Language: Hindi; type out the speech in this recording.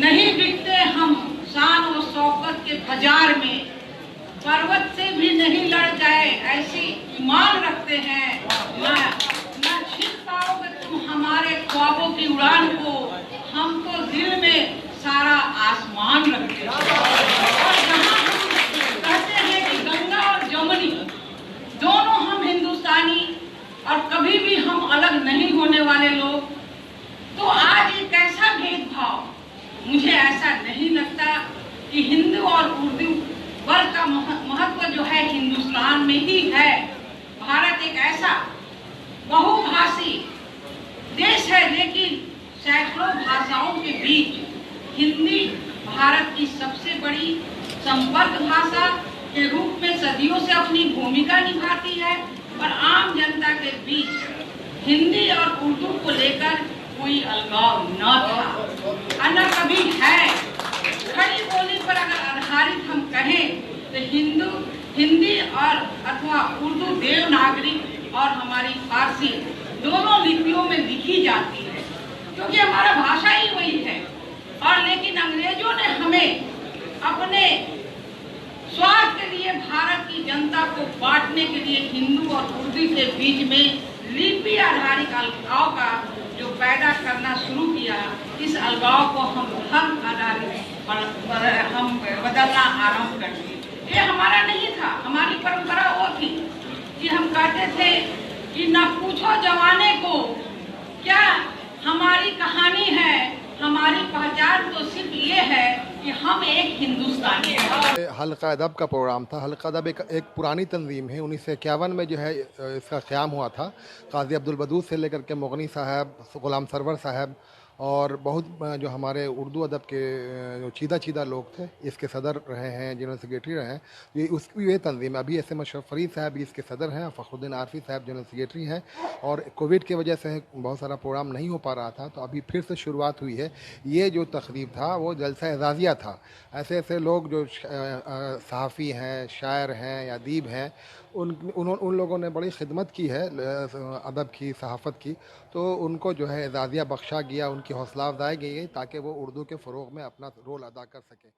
नहीं बिकते हम शान और शौकत के बाजार में, पर्वत से भी नहीं लड़ जाए ऐसी ईमान रखते हैं। न छीन पाओगे तुम हमारे ख्वाबों की उड़ान को, हम तो दिल में सारा आसमान रखते हैं। और जहाँ हम कहते हैं कि गंगा और जमुनी दोनों हम हिंदुस्तानी और कभी भी हम अलग नहीं होने वाले लोग, तो आज एक ऐसा भेदभाव, मुझे ऐसा नहीं लगता कि हिंदू और उर्दू वर्ग का महत्व जो है हिंदुस्तान में ही है। भारत एक ऐसा बहुभाषी देश है, लेकिन सैकड़ों भाषाओं के बीच हिंदी भारत की सबसे बड़ी संपर्क भाषा के रूप में सदियों से अपनी भूमिका निभाती है। और आम जनता के बीच हिंदी और उर्दू को लेकर कोई अलगाव न था, न कभी है। खड़ी बोली पर अगर आधारित हम कहें तो हिंदी और अथवा उर्दू देवनागरी और हमारी फारसी दोनों लिपियों में लिखी जाती है, क्योंकि हमारा भाषा ही वही है। और लेकिन अंग्रेजों ने हमें अपने स्वार्थ के लिए भारत की जनता को बांटने के लिए हिंदू और उर्दू के बीच में लिपि आधारित अलगाव का जो पैदा करना शुरू किया, इस अलगाव को हम धर्म आधारित पर हम बदलना आरंभ कर दिए। ये हमारा नहीं था, हमारी परंपरा वो थी कि हम कहते थे कि न पूछो जमाने को क्या हमारी कहानी है, हमारी पहचान तो सिर्फ ये है कि हम एक हिंदुस्तानी हैं। हल्का अदब का प्रोग्राम था। हल्का अदब एक पुरानी तंजीम है। 1951 में जो है इसका क़याम हुआ था। काजी अब्दुल बदूद से लेकर के मुगनी साहब, गुलाम सरवर साहब और बहुत जो हमारे उर्दू अदब के जो चीदा लोग थे, इसके सदर रहे हैं, जनरल सेक्रेटरी रहे हैं। ये तंजीम अभी ऐसे अशरफ फरीद साहब भी इसके सदर हैं, फ़खरुद्दीन आरफी साहब जनरल सेक्रेटरी हैं। और कोविड की वजह से बहुत सारा प्रोग्राम नहीं हो पा रहा था, तो अभी फिर से शुरुआत हुई है। ये जो तकरीब था वो जलसा एजाज़िया था। ऐसे ऐसे लोग जो सहाफ़ी हैं, शायर हैं या अदीब हैं, उन लोगों ने बड़ी खिदमत की है अदब की, सहाफ़त की, तो उनको जो है एजाज़िया बख्शा गया, उनकी हौसला अफजाई की गई ताकि वो उर्दू के फ़रोग़ में अपना रोल अदा कर सकें।